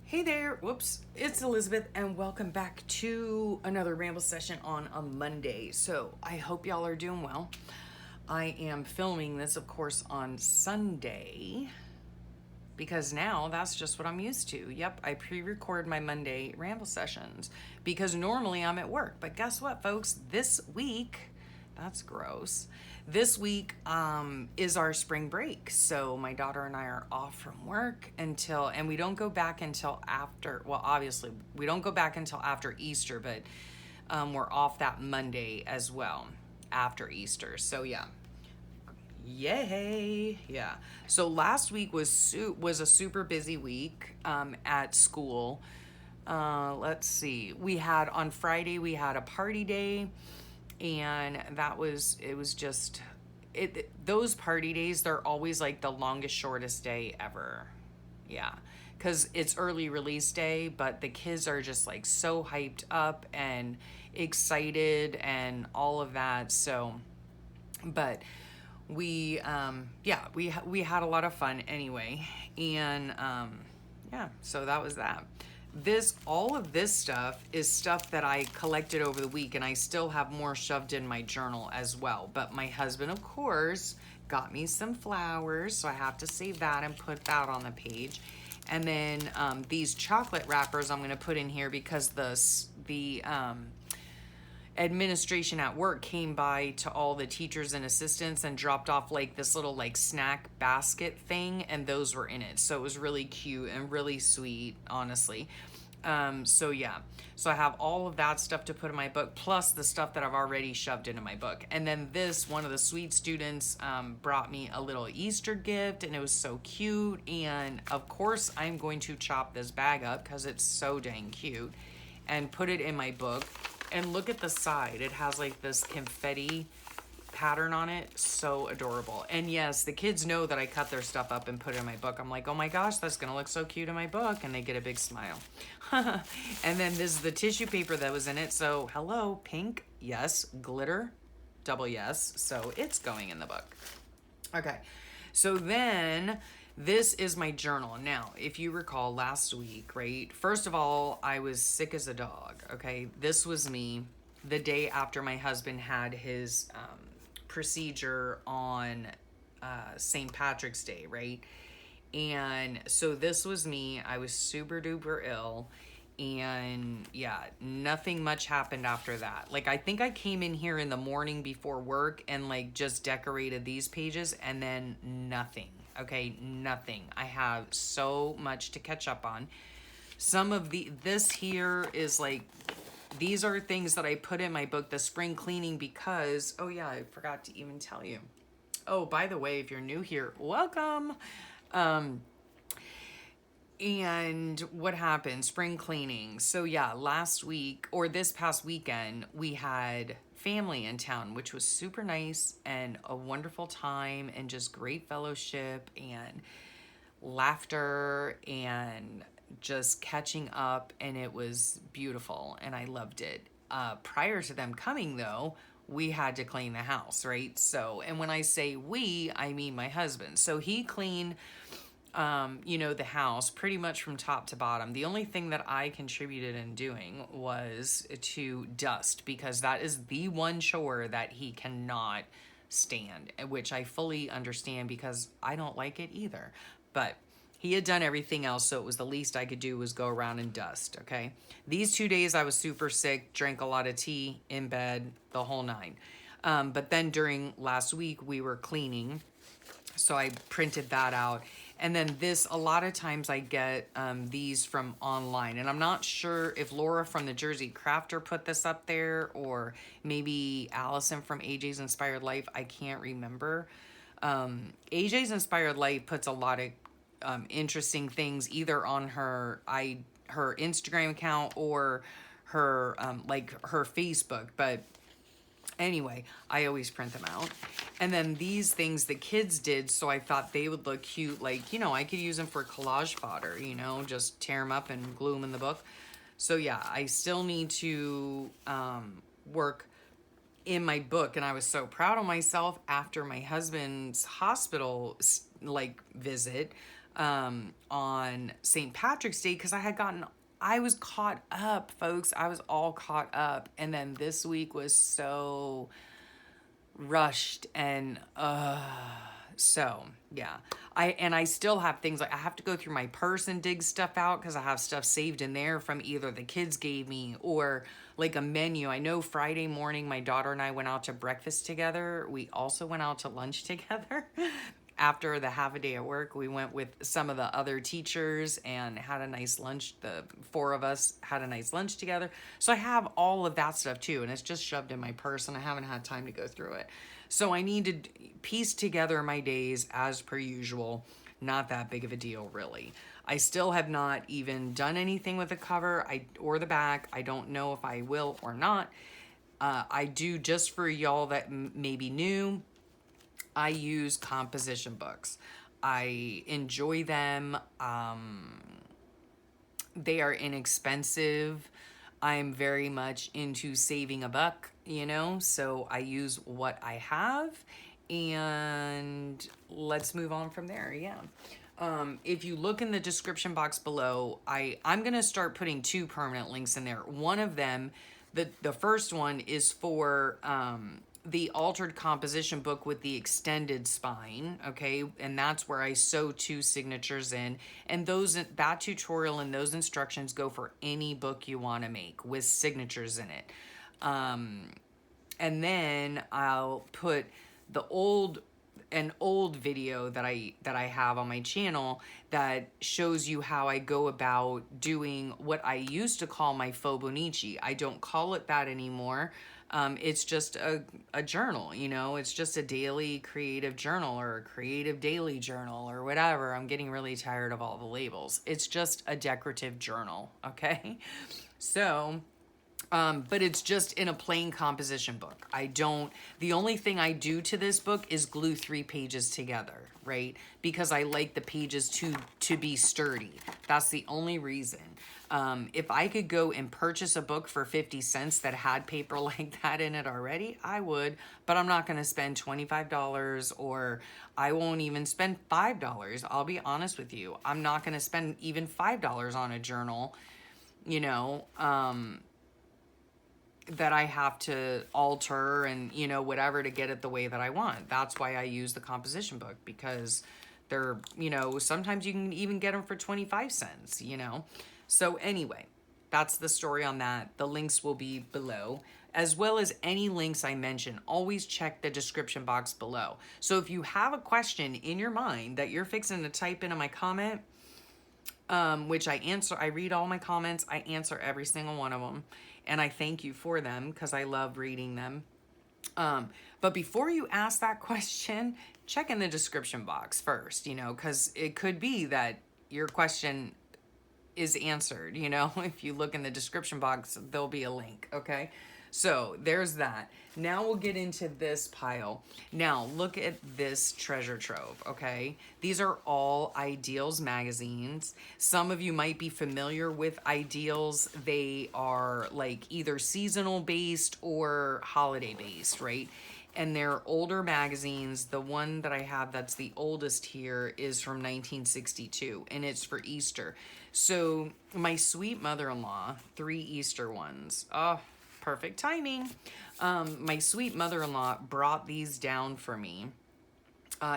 Hey there, whoops, it's Elizabeth, and welcome back to another Ramble session on a Monday. So, I hope y'all are doing well. I am filming this, of course, on Sunday because now that's just what I'm used to. Yep, I pre record my Monday Ramble sessions because normally I'm at work. But guess what, folks? This week, that's gross. This week is our spring break. So my daughter and I are off from work and we don't go back until after, well, obviously, we don't go back until after Easter, but we're off that Monday as well after Easter. So yeah. Yay! Yeah. So last week was a super busy week at school. Let's see. We had on Friday we had a party day, and it was just those party days, they're always like the longest shortest day ever. Yeah, because it's early release day, but the kids are just like so hyped up and excited and all of that. So, but we had a lot of fun anyway, and yeah, so that was that. All of this stuff is stuff that I collected over the week, and I still have more shoved in my journal as well. But my husband, of course, got me some flowers, so I have to save that and put that on the page. And then these chocolate wrappers I'm going to put in here because the administration at work came by to all the teachers and assistants and dropped off like this little like snack basket thing, and those were in it. So it was really cute and really sweet, honestly. So yeah, so I have all of that stuff to put in my book, plus the stuff that I've already shoved into my book. And then one of the sweet students brought me a little Easter gift, and it was so cute. And of course I'm going to chop this bag up because it's so dang cute and put it in my book. And look at the side. It has like this confetti pattern on it. So adorable. And yes, the kids know that I cut their stuff up and put it in my book. I'm like, oh my gosh, that's going to look so cute in my book. And they get a big smile. And then this is the tissue paper that was in it. So hello, pink. Yes. Glitter. Double yes. So it's going in the book. Okay. So then this is my journal. Now, if you recall last week, right? First of all, I was sick as a dog. Okay. This was me the day after my husband had his procedure on St. Patrick's Day, right? And so this was me. I was super duper ill. And yeah, nothing much happened after that. Like, I think I came in here in the morning before work and like just decorated these pages, and then nothing. Okay, nothing. I have so much to catch up on. This here is like, these are things that I put in my book, the spring cleaning, because, oh yeah, I forgot to even tell you. Oh, by the way, if you're new here, welcome. And what happened? Spring cleaning. So yeah, last week or this past weekend, we had family in town, which was super nice and a wonderful time and just great fellowship and laughter and just catching up. And it was beautiful and I loved it. Prior to them coming though, we had to clean the house, right? So, and when I say we, I mean my husband. So he cleaned the house pretty much from top to bottom. The only thing that I contributed in doing was to dust, because that is the one chore that he cannot stand, which I fully understand because I don't like it either. But he had done everything else, so it was the least I could do was go around and dust, okay? These 2 days I was super sick, drank a lot of tea, in bed, the whole nine. But then during last week, we were cleaning, so I printed that out. And then a lot of times I get these from online. And I'm not sure if Laura from the Jersey Crafter put this up there, or maybe Allison from AJ's Inspired Life. I can't remember. AJ's Inspired Life puts a lot of interesting things either on her Instagram account or her her Facebook. But anyway, I always print them out. And then these things the kids did, so I thought they would look cute. Like, I could use them for collage fodder, just tear them up and glue them in the book. So yeah, I still need to work in my book. And I was so proud of myself after my husband's hospital visit. on St. Patrick's Day because I was caught up, folks. I was all caught up. And then this week was so rushed and so yeah. I still have things like I have to go through my purse and dig stuff out because I have stuff saved in there from either the kids gave me or like a menu. I know Friday morning my daughter and I went out to breakfast together. We also went out to lunch together. After the half a day at work, we went with some of the other teachers and had a nice lunch. The four of us had a nice lunch together. So I have all of that stuff too, and it's just shoved in my purse and I haven't had time to go through it. So I need to piece together my days as per usual. Not that big of a deal, really. I still have not even done anything with the cover or the back. I don't know if I will or not. I do, just for y'all that may be new, I use composition books. I enjoy them. They are inexpensive. I'm very much into saving a buck, so I use what I have, and let's move on from there. Yeah. If you look in the description box below, I'm going to start putting 2 permanent links in there. One of them, the first one is for the altered composition book with the extended spine, okay? And that's where I sew 2 signatures in. And that tutorial and those instructions go for any book you want to make with signatures in it. And then I'll put an old video that I have on my channel that shows you how I go about doing what I used to call my Fobonichi. I don't call it that anymore. It's just a journal, it's just a daily creative journal or a creative daily journal or whatever. I'm getting really tired of all the labels. It's just a decorative journal, okay? So, but it's just in a plain composition book. The only thing I do to this book is glue 3 pages together, right? Because I like the pages to be sturdy. That's the only reason. If I could go and purchase a book for 50 cents that had paper like that in it already, I would, but I'm not going to spend $25 or I won't even spend $5. I'll be honest with you. I'm not going to spend even $5 on a journal, that I have to alter and, whatever to get it the way that I want. That's why I use the composition book, because they're, sometimes you can even get them for 25 cents, So anyway, that's the story on that. The links will be below, as well as any links I mention. Always check the description box below. So if you have a question in your mind that you're fixing to type into my comment, which I answer, I read all my comments. I answer every single one of them. And I thank you for them because I love reading them. But before you ask that question, check in the description box first, because it could be that your question is answered, if you look in the description box, there'll be a link, okay? So there's that. Now we'll get into this pile. Now look at this treasure trove, okay? These are all Ideals magazines. Some of you might be familiar with Ideals. They are like either seasonal based or holiday based, right? And they're older magazines. The one that I have that's the oldest here is from 1962, and it's for Easter. So my sweet mother-in-law, 3 Easter ones. Oh, perfect timing. My sweet mother-in-law brought these down for me.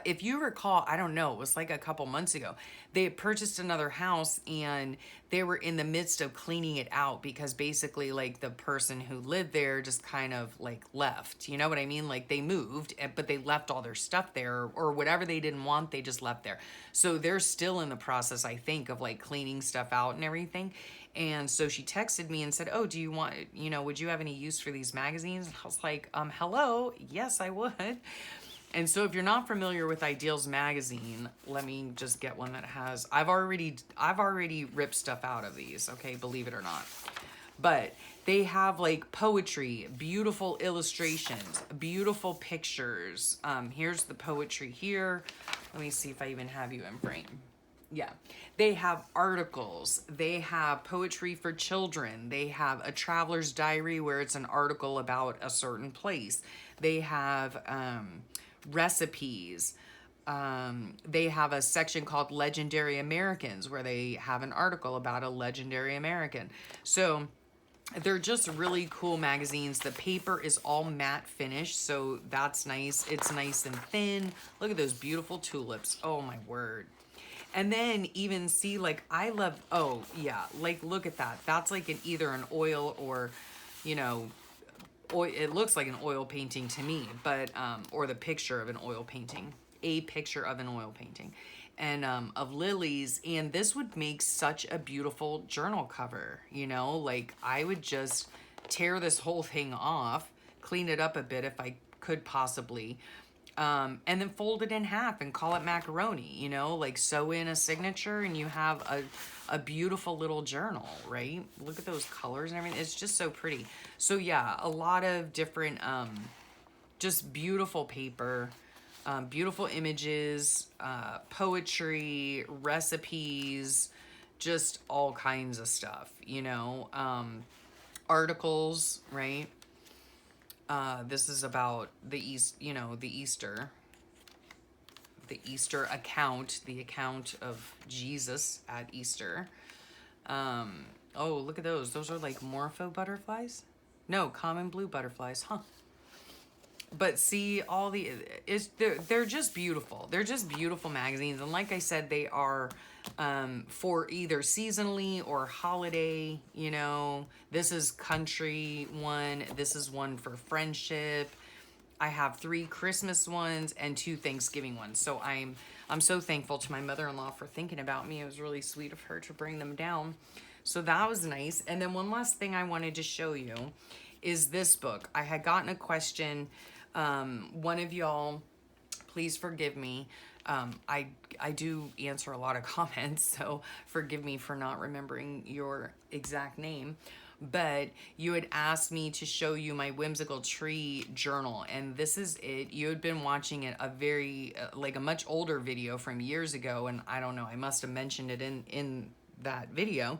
If you recall, I don't know, it was like a couple months ago, they had purchased another house and they were in the midst of cleaning it out because basically like the person who lived there just kind of like left, you know what I mean? Like they moved, but they left all their stuff there or whatever they didn't want, they just left there. So they're still in the process, I think, of like cleaning stuff out and everything. And so she texted me and said, oh, do you want, would you have any use for these magazines? And I was like, hello, yes, I would. And so if you're not familiar with Ideals magazine, let me just get one that has, I've already ripped stuff out of these, okay, believe it or not. But they have like poetry, beautiful illustrations, beautiful pictures. Here's the poetry here. Let me see if I even have you in frame. Yeah, they have articles, they have poetry for children, they have a traveler's diary where it's an article about a certain place, they have recipes, They have a section called Legendary Americans where they have an article about a legendary American. So they're just really cool magazines. The paper is all matte finish, so that's nice. It's nice and thin. Look at those beautiful tulips. Oh my word. And then even see, like, I love, oh yeah, like look at that. That's like either an oil or, you know, oil, it looks like an oil painting to me, but, or the picture of an oil painting, a picture of an oil painting and of lilies. And this would make such a beautiful journal cover, you know, like I would just tear this whole thing off, clean it up a bit if I could possibly, and then fold it in half and call it macaroni, you know, like sew in a signature and you have a beautiful little journal, right? Look at those colors and everything. It's just so pretty. So yeah, a lot of different, just beautiful paper, beautiful images, poetry, recipes, just all kinds of stuff, you know, articles, right? This is about the you know, the Easter account, the account of Jesus at Easter. Oh, look at those. Those are like morpho butterflies? No, common blue butterflies, huh? But see, all the they're just beautiful. They're just beautiful magazines, and like I said, they are for either seasonally or holiday. You know, this is country one. This is one for friendship. I have 3 Christmas ones and 2 Thanksgiving ones. So I'm so thankful to my mother-in-law for thinking about me. It was really sweet of her to bring them down. So that was nice. And then one last thing I wanted to show you is this book. I had gotten a question. One of y'all, please forgive me. I do answer a lot of comments, so forgive me for not remembering your exact name. But you had asked me to show you my whimsical tree journal, and this is it. You had been watching it a very like a much older video from years ago, and I don't know, I must have mentioned it in that video.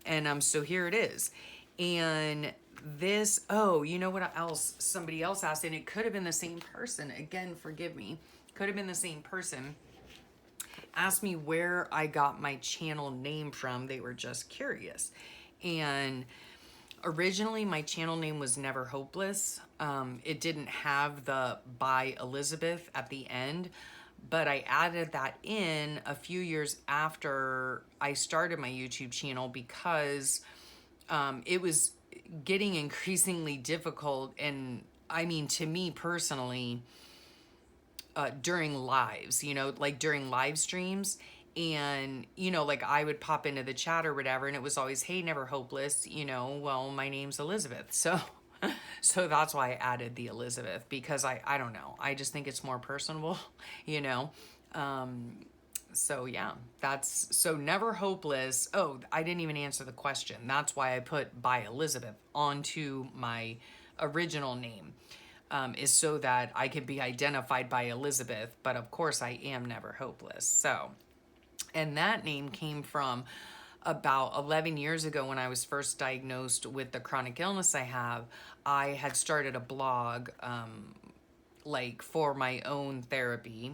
And so here it is. And this, oh, you know what else somebody else asked, and it could have been the same person. Again, forgive me. Could have been the same person. Asked me where I got my channel name from. They were just curious. And originally my channel name was Never Hopeless. It didn't have the by Elizabeth at the end, but I added that in a few years after I started my YouTube channel because it was getting increasingly difficult, and I mean to me personally, during lives, you know, like during live streams, and you know, like I would pop into the chat or whatever, and it was always, hey, Never Hopeless, you know, well, my name's Elizabeth. So so that's why I added the Elizabeth, because I don't know, I just think it's more personable, you know. So yeah, that's, so Never Hopeless. Oh, I didn't even answer the question. That's why I put by Elizabeth onto my original name, is so that I could be identified by Elizabeth, but of course I am Never Hopeless. So, and that name came from about 11 years ago when I was first diagnosed with the chronic illness I have. I had started a blog, like for my own therapy,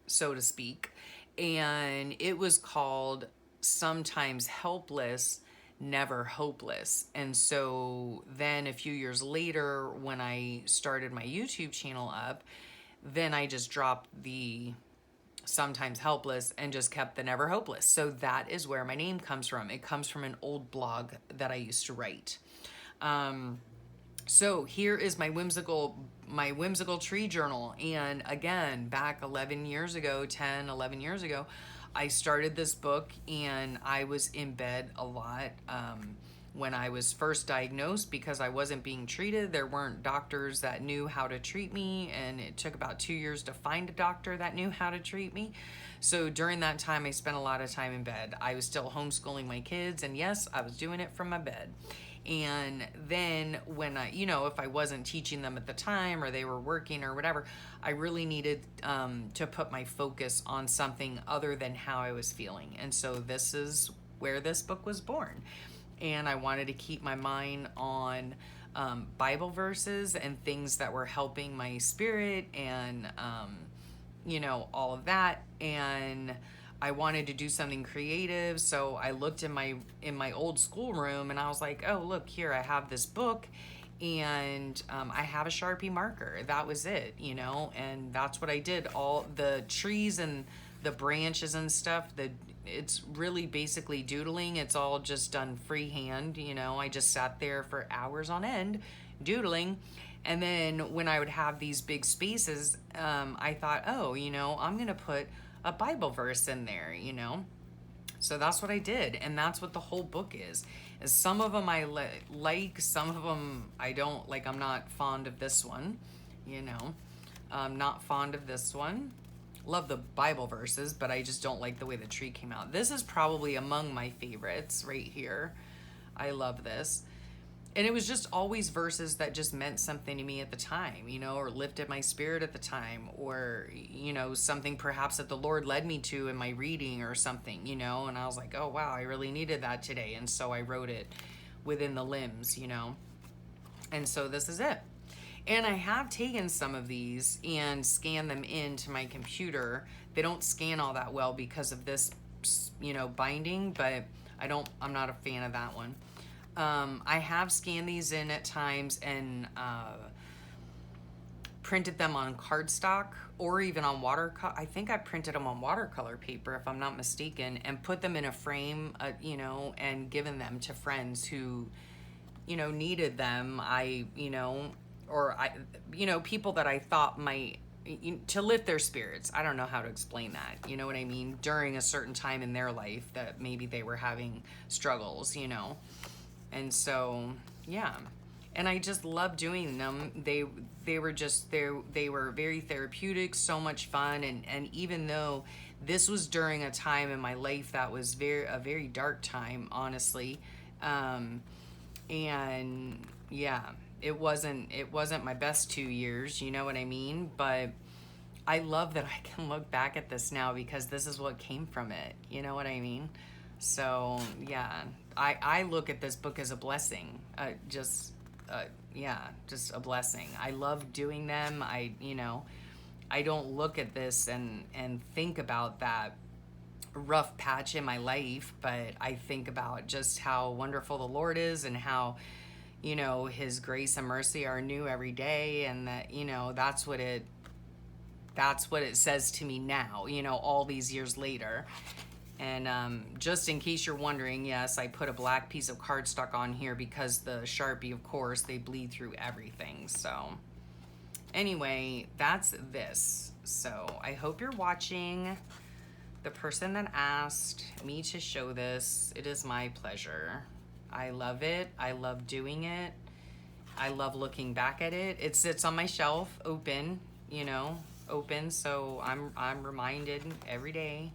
so to speak. And it was called Sometimes Helpless, Never Hopeless. And so then a few years later, when I started my YouTube channel up, then I just dropped the Sometimes Helpless and just kept the Never Hopeless. So that is where my name comes from. It comes from an old blog that I used to write. So here is my whimsical tree journal. And again, back 11 years ago, I started this book, and I was in bed a lot when I was first diagnosed because I wasn't being treated. There weren't doctors that knew how to treat me, and it took about 2 years to find a doctor that knew how to treat me. So during that time, I spent a lot of time in bed. I was still homeschooling my kids, and yes, I was doing it from my bed. And then when I, you know, if I wasn't teaching them at the time or they were working or whatever, I really needed to put my focus on something other than how I was feeling. And so this is where this book was born. And I wanted to keep my mind on Bible verses and things that were helping my spirit and all of that. And I wanted to do something creative. So I looked in my old schoolroom and I was like, oh, look here, I have this book and I have a Sharpie marker. That was it, and that's what I did. All the trees and the branches and stuff, it's really basically doodling. It's all just done freehand. I just sat there for hours on end doodling. And then when I would have these big spaces, I thought, oh, I'm going to put a Bible verse in there, So that's what I did. And that's what the whole book is. Some of them I like, some of them I don't like. I'm not fond of this one, I'm not fond of this one. Love the Bible verses, but I just don't like the way the tree came out. This is probably among my favorites right here. I love this. And it was just always verses that just meant something to me at the time, or lifted my spirit at the time, or, something perhaps that the Lord led me to in my reading or something, and I was like, oh, wow, I really needed that today. And so I wrote it within the limbs, and so this is it. And I have taken some of these and scanned them into my computer. They don't scan all that well because of this, binding, but I'm not a fan of that one. I have scanned these in at times and printed them on cardstock or even on I think I printed them on watercolor paper, if I'm not mistaken, and put them in a frame, and given them to friends who, needed them. People that I thought might, to lift their spirits. I don't know how to explain that. You know what I mean? During a certain time in their life that maybe they were having struggles, And so, yeah. And I just love doing them. They were very therapeutic, so much fun. And even though this was during a time in my life that was a very dark time, honestly. And yeah, it wasn't my best 2 years, you know what I mean? But I love that I can look back at this now because this is what came from it. You know what I mean? So yeah, I look at this book as a blessing. Just a blessing. I love doing them. I don't look at this and think about that rough patch in my life, but I think about just how wonderful the Lord is and how, his grace and mercy are new every day. And that, that's what it says to me now, all these years later. And just in case you're wondering, yes, I put a black piece of cardstock on here because the Sharpie, of course, they bleed through everything. So anyway, that's this. So I hope you're watching. The person that asked me to show this, it is my pleasure. I love it. I love doing it. I love looking back at it. It sits on my shelf, open, open. So I'm reminded every day,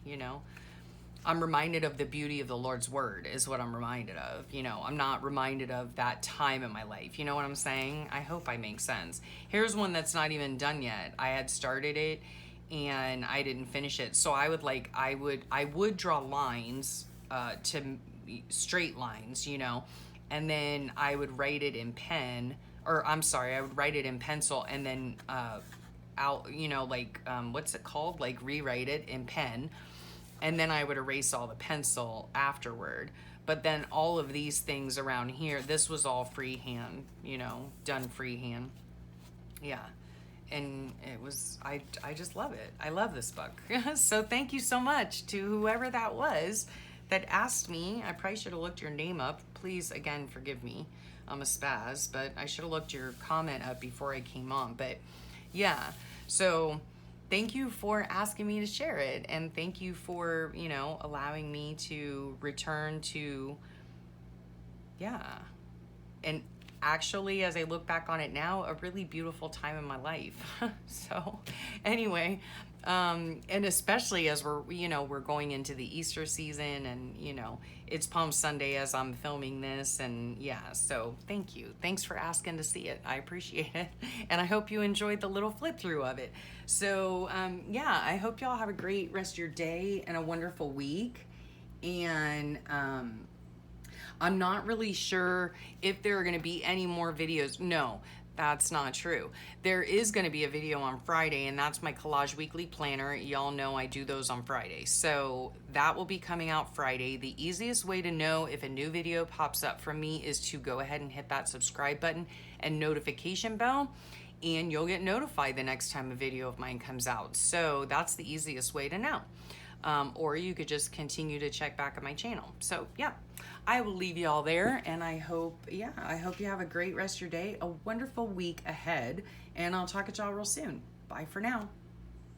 I'm reminded of the beauty of the Lord's word is what I'm reminded of. I'm not reminded of that time in my life. You know what I'm saying? I hope I make sense. Here's one that's not even done yet. I had started it and I didn't finish it. So I would draw lines, to straight lines, and then I would write it in pen, or I'm sorry, I would write it in pencil and then, what's it called? Like rewrite it in pen. And then I would erase all the pencil afterward. But then all of these things around here, this was all freehand, done freehand. Yeah. And it was, I just love it. I love this book. So thank you so much to whoever that was that asked me. I probably should have looked your name up. Please, again, forgive me. I'm a spaz, but I should have looked your comment up before I came on. But yeah, so thank you for asking me to share it. And thank you for, allowing me to return to, and actually, as I look back on it now, a really beautiful time in my life. So anyway, and especially as we're going into the Easter season and, it's Palm Sunday as I'm filming this. And yeah, so thank you. Thanks for asking to see it. I appreciate it. And I hope you enjoyed the little flip through of it. So yeah, I hope y'all have a great rest of your day and a wonderful week. And I'm not really sure if there are going to be any more videos. No, That's not true. There is going to be a video on Friday, and that's my Collage Weekly Planner. Y'all know I do those on Friday. So that will be coming out Friday. The easiest way to know if a new video pops up from me is to go ahead and hit that subscribe button and notification bell, and you'll get notified the next time a video of mine comes out. So that's the easiest way to know. Or you could just continue to check back at my channel. So yeah, I will leave you all there, and I hope you have a great rest of your day, a wonderful week ahead, and I'll talk to y'all real soon. Bye for now.